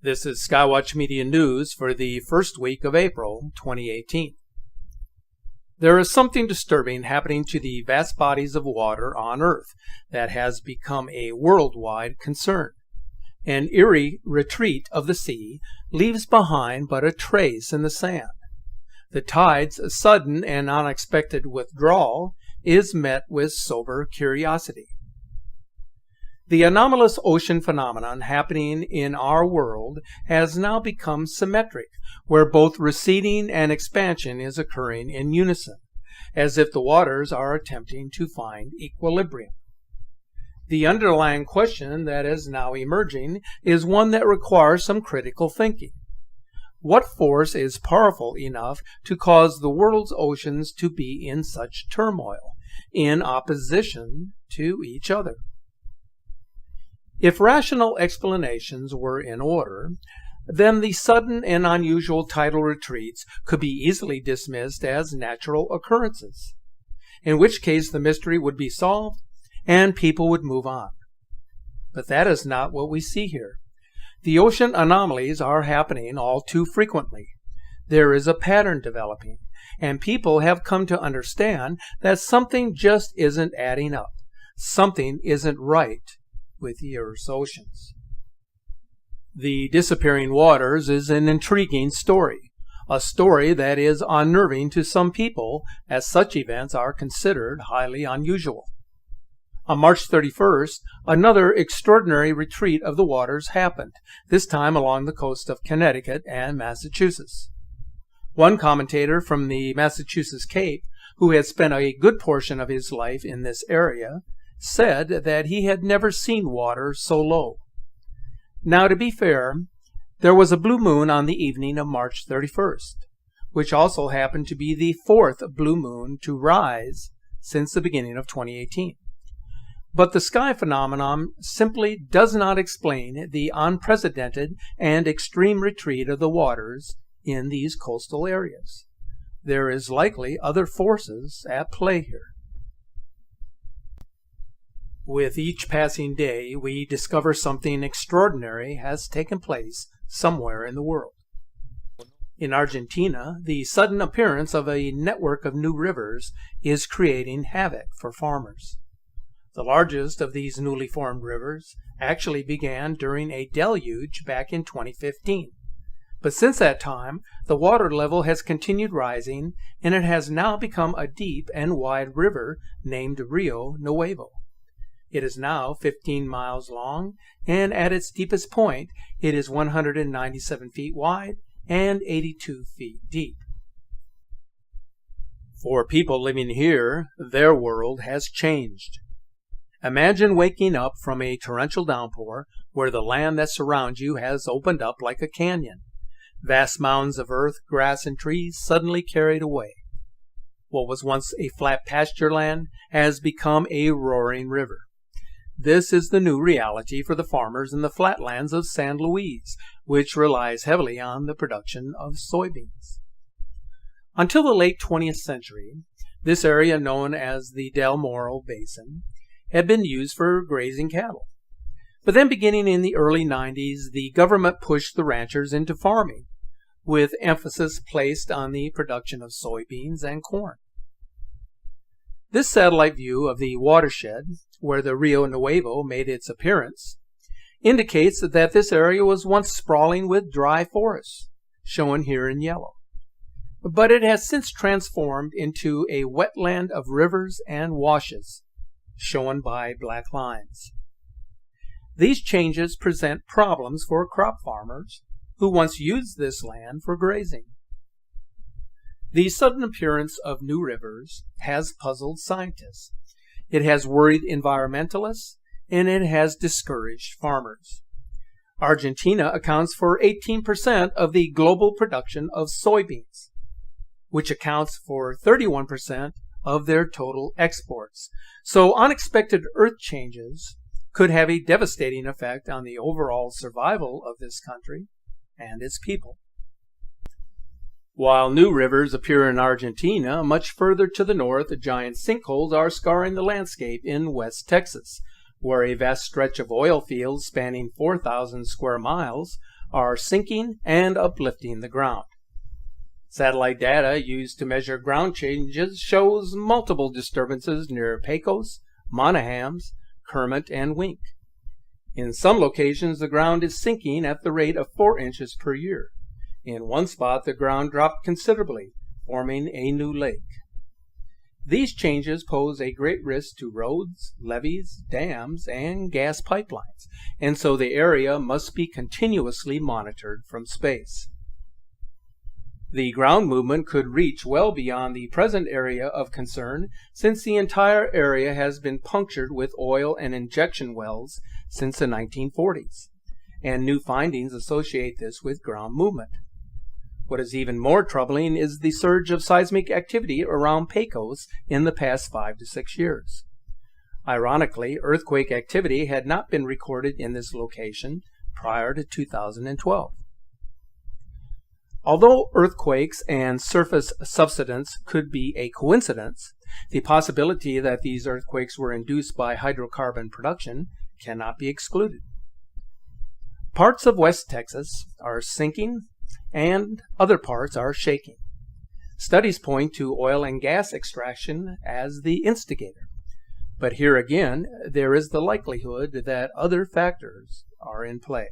This is Skywatch Media News for the first week of April 2018. There is something disturbing happening to the vast bodies of water on Earth that has become a worldwide concern. An eerie retreat of the sea leaves behind but a trace in the sand. The tide's sudden and unexpected withdrawal is met with sober curiosity. The anomalous ocean phenomenon happening in our world has now become symmetric, where both receding and expansion is occurring in unison, as if the waters are attempting to find equilibrium. The underlying question that is now emerging is one that requires some critical thinking. What force is powerful enough to cause the world's oceans to be in such turmoil, in opposition to each other? If rational explanations were in order, then the sudden and unusual tidal retreats could be easily dismissed as natural occurrences, in which case the mystery would be solved and people would move on. But that is not what we see here. The ocean anomalies are happening all too frequently. There is a pattern developing, and people have come to understand that something just isn't adding up. Something isn't right with the Earth's oceans. The disappearing waters is an intriguing story, a story that is unnerving to some people, as such events are considered highly unusual. On March 31st, another extraordinary retreat of the waters happened, this time along the coast of Connecticut and Massachusetts. One commentator from the Massachusetts Cape, who had spent a good portion of his life in this area, said that he had never seen water so low. Now, to be fair, there was a blue moon on the evening of March 31st, which also happened to be the fourth blue moon to rise since the beginning of 2018. But the sky phenomenon simply does not explain the unprecedented and extreme retreat of the waters in these coastal areas. There is likely other forces at play here. With each passing day, we discover something extraordinary has taken place somewhere in the world. In Argentina, the sudden appearance of a network of new rivers is creating havoc for farmers. The largest of these newly formed rivers actually began during a deluge back in 2015. But since that time, the water level has continued rising, and it has now become a deep and wide river named Rio Nuevo. It is now 15 miles long, and at its deepest point, it is 197 feet wide and 82 feet deep. For people living here, their world has changed. Imagine waking up from a torrential downpour where the land that surrounds you has opened up like a canyon. Vast mounds of earth, grass, and trees suddenly carried away. What was once a flat pasture land has become a roaring river. This is the new reality for the farmers in the flatlands of San Luis, which relies heavily on the production of soybeans. Until the late 20th century, this area known as the Del Moro Basin had been used for grazing cattle. But then beginning in the early 90s, the government pushed the ranchers into farming, with emphasis placed on the production of soybeans and corn. This satellite view of the watershed, where the Rio Nuevo made its appearance, indicates that this area was once sprawling with dry forests, shown here in yellow. But it has since transformed into a wetland of rivers and washes, shown by black lines. These changes present problems for crop farmers who once used this land for grazing. The sudden appearance of new rivers has puzzled scientists. It has worried environmentalists, and it has discouraged farmers. Argentina accounts for 18% of the global production of soybeans, which accounts for 31% of their total exports. So unexpected earth changes could have a devastating effect on the overall survival of this country and its people. While new rivers appear in Argentina, much further to the north, giant sinkholes are scarring the landscape in West Texas, where a vast stretch of oil fields spanning 4,000 square miles are sinking and uplifting the ground. Satellite data used to measure ground changes shows multiple disturbances near Pecos, Monahans, Kermit, and Wink. In some locations, the ground is sinking at the rate of 4 inches per year. In one spot, the ground dropped considerably, forming a new lake. These changes pose a great risk to roads, levees, dams, and gas pipelines, and so the area must be continuously monitored from space. The ground movement could reach well beyond the present area of concern, since the entire area has been punctured with oil and injection wells since the 1940s, and new findings associate this with ground movement. What is even more troubling is the surge of seismic activity around Pecos in the past 5 to 6 years. Ironically, earthquake activity had not been recorded in this location prior to 2012. Although earthquakes and surface subsidence could be a coincidence, the possibility that these earthquakes were induced by hydrocarbon production cannot be excluded. Parts of West Texas are sinking and other parts are shaking. Studies point to oil and gas extraction as the instigator. But here again, there is the likelihood that other factors are in play.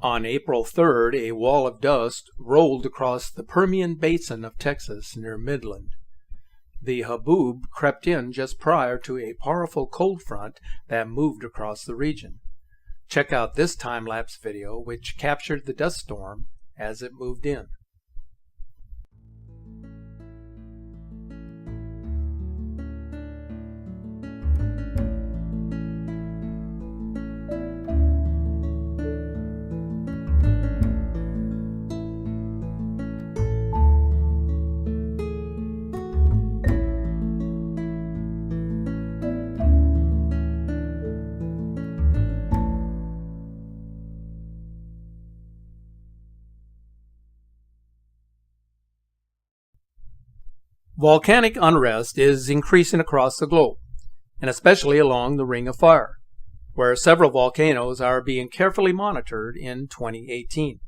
On April 3rd, a wall of dust rolled across the Permian Basin of Texas near Midland. The haboob crept in just prior to a powerful cold front that moved across the region. Check out this time-lapse video, which captured the dust storm as it moved in. Volcanic unrest is increasing across the globe, and especially along the Ring of Fire, where several volcanoes are being carefully monitored in 2018.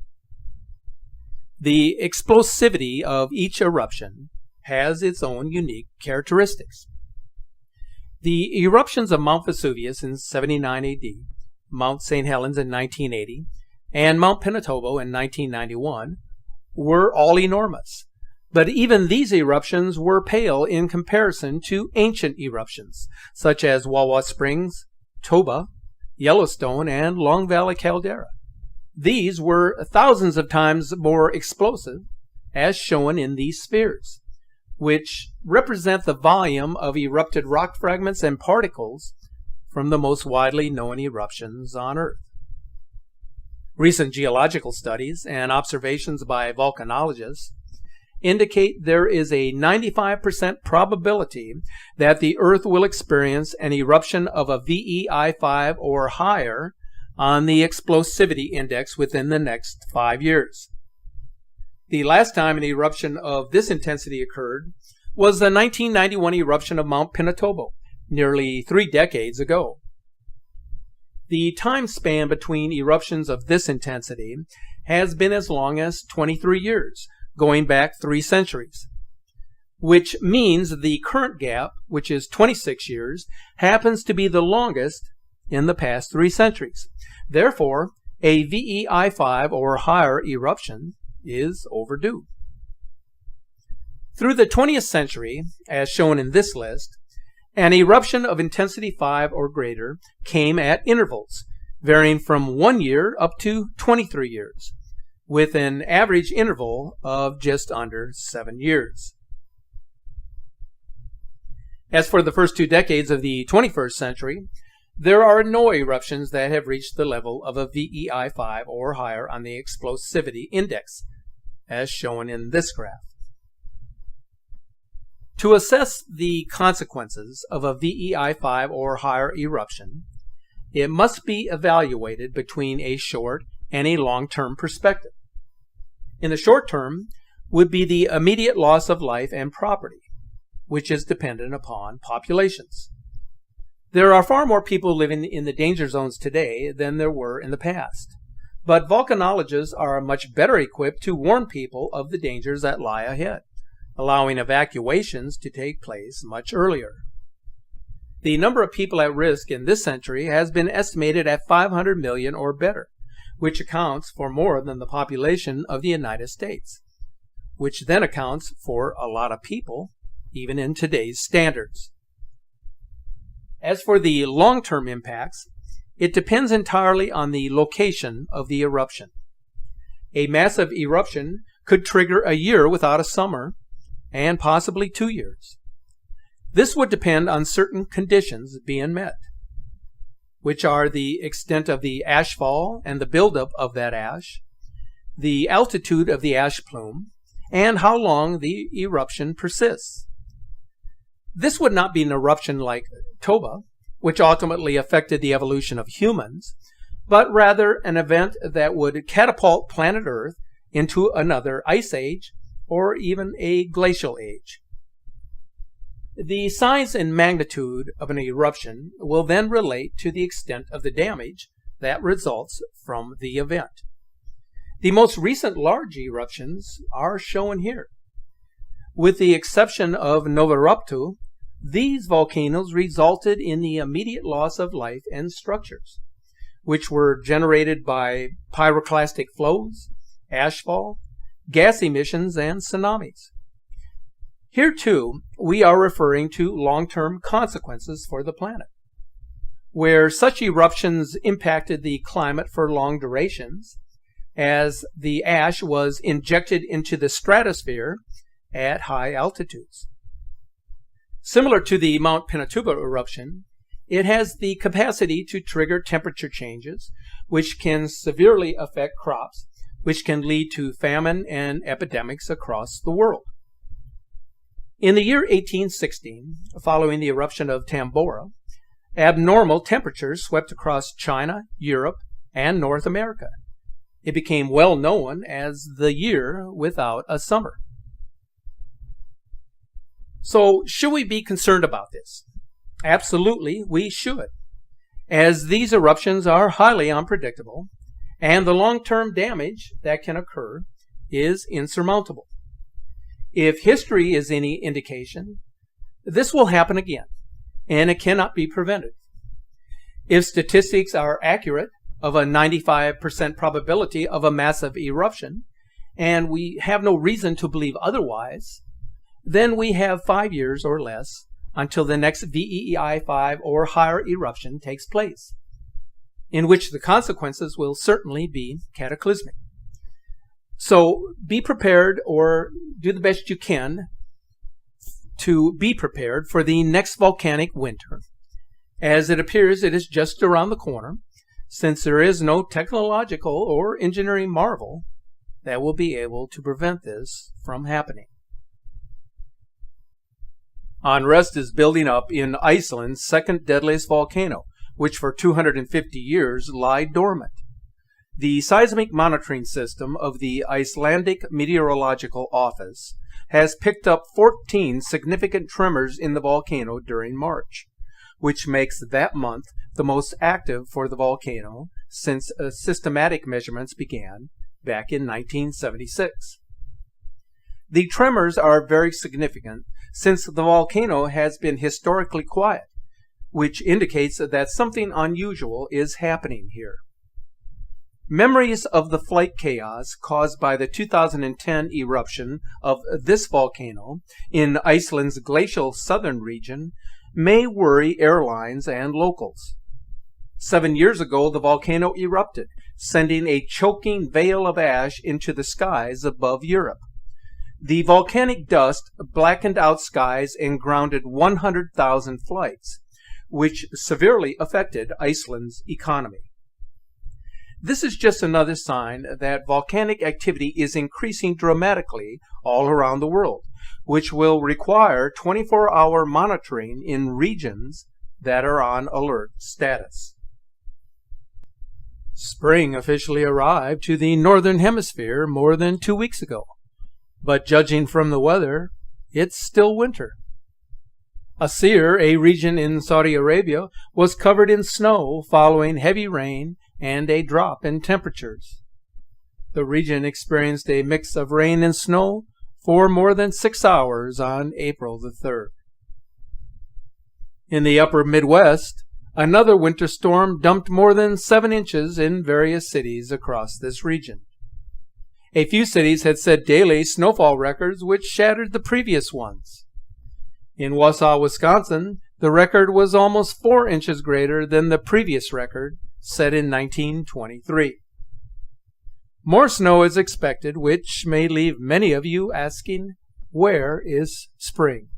The explosivity of each eruption has its own unique characteristics. The eruptions of Mount Vesuvius in 79 AD, Mount St. Helens in 1980, and Mount Pinatubo in 1991 were all enormous. But even these eruptions were pale in comparison to ancient eruptions, such as Wawa Springs, Toba, Yellowstone, and Long Valley Caldera. These were thousands of times more explosive, as shown in these spheres, which represent the volume of erupted rock fragments and particles from the most widely known eruptions on Earth. Recent geological studies and observations by volcanologists indicate there is a 95% probability that the Earth will experience an eruption of a VEI5 or higher on the explosivity index within the next 5 years. The last time an eruption of this intensity occurred was the 1991 eruption of Mount Pinatubo, nearly 3 decades ago. The time span between eruptions of this intensity has been as long as 23 years, going back 3 centuries, which means the current gap, which is 26 years, happens to be the longest in the past 3 centuries. Therefore, a VEI5 or higher eruption is overdue. Through the 20th century, as shown in this list, an eruption of intensity 5 or greater came at intervals, varying from 1 year up to 23 years. With an average interval of just under 7 years. As for the first 2 decades of the 21st century, there are no eruptions that have reached the level of a VEI5 or higher on the explosivity index, as shown in this graph. To assess the consequences of a VEI5 or higher eruption, it must be evaluated between a short and a long-term perspective. In the short term would be the immediate loss of life and property, which is dependent upon populations. There are far more people living in the danger zones today than there were in the past. but volcanologists are much better equipped to warn people of the dangers that lie ahead, allowing evacuations to take place much earlier. The number of people at risk in this century has been estimated at 500 million or better, which accounts for more than the population of the United States, which then accounts for a lot of people, even in today's standards. As for the long-term impacts, it depends entirely on the location of the eruption. A massive eruption could trigger a year without a summer, and possibly 2 years. This would depend on certain conditions being met, which are the extent of the ash fall and the buildup of that ash, the altitude of the ash plume, and how long the eruption persists. This would not be an eruption like Toba, which ultimately affected the evolution of humans, but rather an event that would catapult planet Earth into another ice age or even a glacial age. The size and magnitude of an eruption will then relate to the extent of the damage that results from the event. The most recent large eruptions are shown here. With the exception of Novaruptu, these volcanoes resulted in the immediate loss of life and structures, which were generated by pyroclastic flows, ashfall, gas emissions, and tsunamis. Here, too, we are referring to long-term consequences for the planet, where such eruptions impacted the climate for long durations, as the ash was injected into the stratosphere at high altitudes. Similar to the Mount Pinatubo eruption, it has the capacity to trigger temperature changes, which can severely affect crops, which can lead to famine and epidemics across the world. In the year 1816, following the eruption of Tambora, abnormal temperatures swept across China, Europe, and North America. It became well known as the year without a summer. So, should we be concerned about this? Absolutely, we should, as these eruptions are highly unpredictable, and the long-term damage that can occur is insurmountable. If history is any indication, this will happen again, and it cannot be prevented. If statistics are accurate of a 95% probability of a massive eruption, and we have no reason to believe otherwise, then we have 5 years or less until the next VEEI 5 or higher eruption takes place, in which the consequences will certainly be cataclysmic. So be prepared, or do the best you can to be prepared for the next volcanic winter, as it appears it is just around the corner, since there is no technological or engineering marvel that will be able to prevent this from happening. Unrest is building up in Iceland's second deadliest volcano, which for 250 years lied dormant. The seismic monitoring system of the Icelandic Meteorological Office has picked up 14 significant tremors in the volcano during March, which makes that month the most active for the volcano since systematic measurements began back in 1976. The tremors are very significant since the volcano has been historically quiet, which indicates that something unusual is happening here. Memories of the flight chaos caused by the 2010 eruption of this volcano in Iceland's glacial southern region may worry airlines and locals. 7 years ago, the volcano erupted, sending a choking veil of ash into the skies above Europe. The volcanic dust blackened out skies and grounded 100,000 flights, which severely affected Iceland's economy. This is just another sign that volcanic activity is increasing dramatically all around the world, which will require 24-hour monitoring in regions that are on alert status. Spring officially arrived to the Northern Hemisphere more than 2 weeks ago, but judging from the weather, it's still winter. Asir, a region in Saudi Arabia, was covered in snow following heavy rain and a drop in temperatures. The region experienced a mix of rain and snow for more than 6 hours on April the 3rd. In the upper Midwest, another winter storm dumped more than 7 inches in various cities across this region. A few cities had set daily snowfall records which shattered the previous ones. In Wausau, Wisconsin, the record was almost 4 inches greater than the previous record, set in 1923. More snow is expected, which may leave many of you asking, where is spring?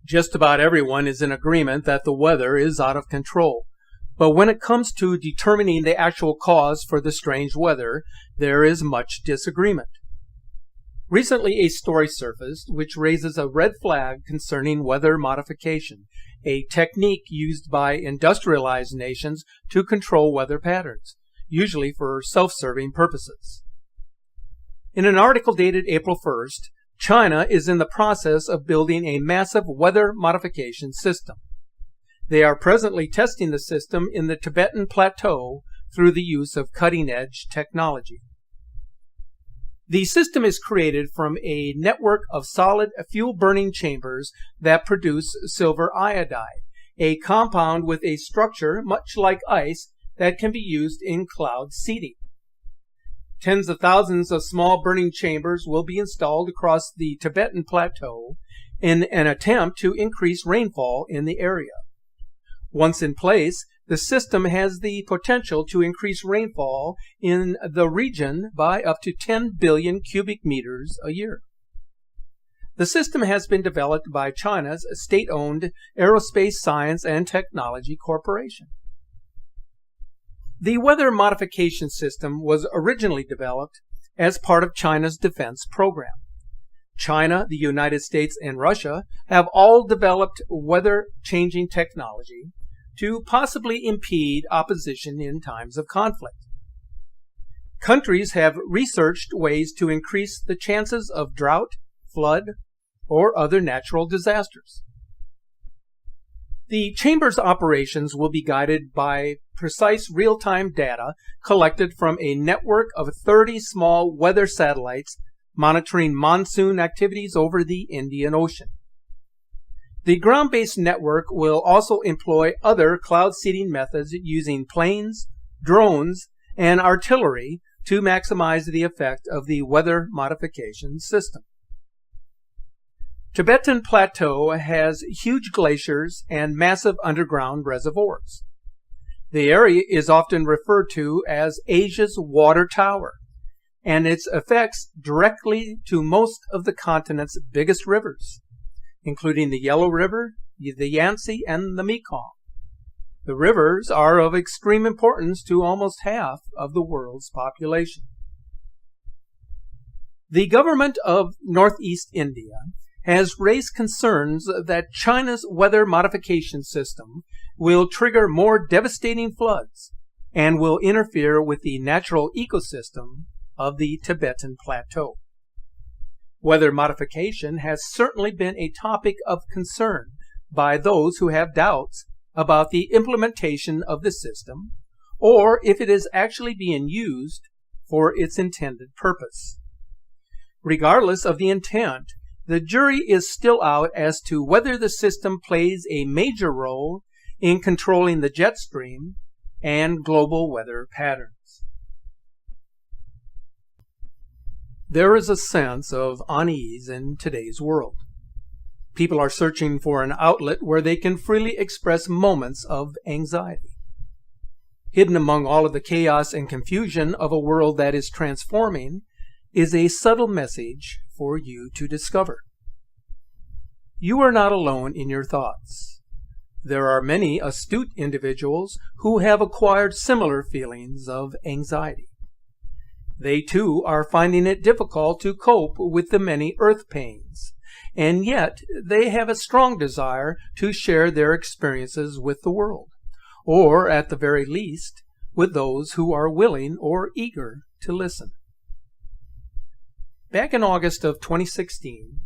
Just about everyone is in agreement that the weather is out of control. But when it comes to determining the actual cause for the strange weather, there is much disagreement. Recently, a story surfaced which raises a red flag concerning weather modification, a technique used by industrialized nations to control weather patterns, usually for self-serving purposes. In an article dated April 1st, China is in the process of building a massive weather modification system. They are presently testing the system in the Tibetan Plateau through the use of cutting-edge technology. The system is created from a network of solid fuel-burning chambers that produce silver iodide, a compound with a structure much like ice that can be used in cloud seeding. Tens of thousands of small burning chambers will be installed across the Tibetan Plateau in an attempt to increase rainfall in the area. Once in place, the system has the potential to increase rainfall in the region by up to 10 billion cubic meters a year. The system has been developed by China's state-owned Aerospace Science and Technology Corporation. The weather modification system was originally developed as part of China's defense program. China, the United States, and Russia have all developed weather-changing technology to possibly impede opposition in times of conflict. Countries have researched ways to increase the chances of drought, flood, or other natural disasters. The chamber's operations will be guided by precise real-time data collected from a network of 30 small weather satellites monitoring monsoon activities over the Indian Ocean. The ground-based network will also employ other cloud seeding methods using planes, drones, and artillery to maximize the effect of the weather modification system. Tibetan Plateau has huge glaciers and massive underground reservoirs. The area is often referred to as Asia's water tower, and its effects directly to most of the continent's biggest rivers, including the Yellow River, the Yangtze, and the Mekong. The rivers are of extreme importance to almost half of the world's population. The government of Northeast India has raised concerns that China's weather modification system will trigger more devastating floods and will interfere with the natural ecosystem of the Tibetan Plateau. Weather modification has certainly been a topic of concern by those who have doubts about the implementation of the system or if it is actually being used for its intended purpose. Regardless of the intent, the jury is still out as to whether the system plays a major role in controlling the jet stream and global weather patterns. There is a sense of unease in today's world. People are searching for an outlet where they can freely express moments of anxiety. Hidden among all of the chaos and confusion of a world that is transforming is a subtle message for you to discover. You are not alone in your thoughts. There are many astute individuals who have acquired similar feelings of anxiety. They too are finding it difficult to cope with the many earth pains, and yet they have a strong desire to share their experiences with the world, or at the very least, with those who are willing or eager to listen. Back in August of 2016,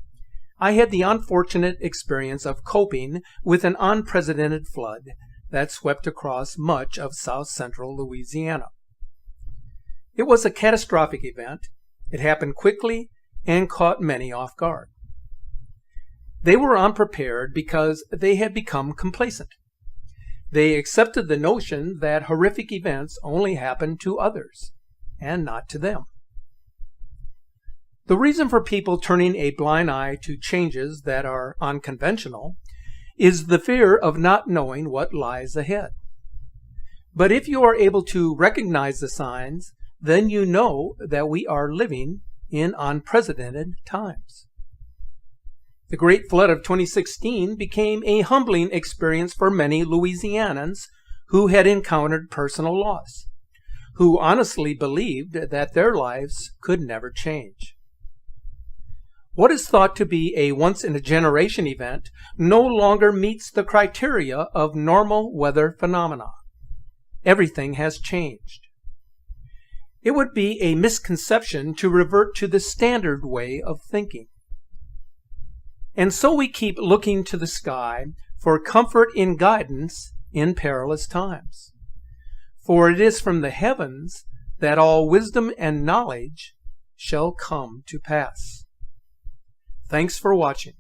I had the unfortunate experience of coping with an unprecedented flood that swept across much of south-central Louisiana. It was a catastrophic event. It happened quickly and caught many off guard. They were unprepared because they had become complacent. They accepted the notion that horrific events only happen to others and not to them. The reason for people turning a blind eye to changes that are unconventional is the fear of not knowing what lies ahead. But if you are able to recognize the signs, then you know that we are living in unprecedented times. The Great Flood of 2016 became a humbling experience for many Louisianans who had encountered personal loss, who honestly believed that their lives could never change. What is thought to be a once-in-a-generation event no longer meets the criteria of normal weather phenomena. Everything has changed. It would be a misconception to revert to the standard way of thinking. And so we keep looking to the sky for comfort and guidance in perilous times. For it is from the heavens that all wisdom and knowledge shall come to pass. Thanks for watching.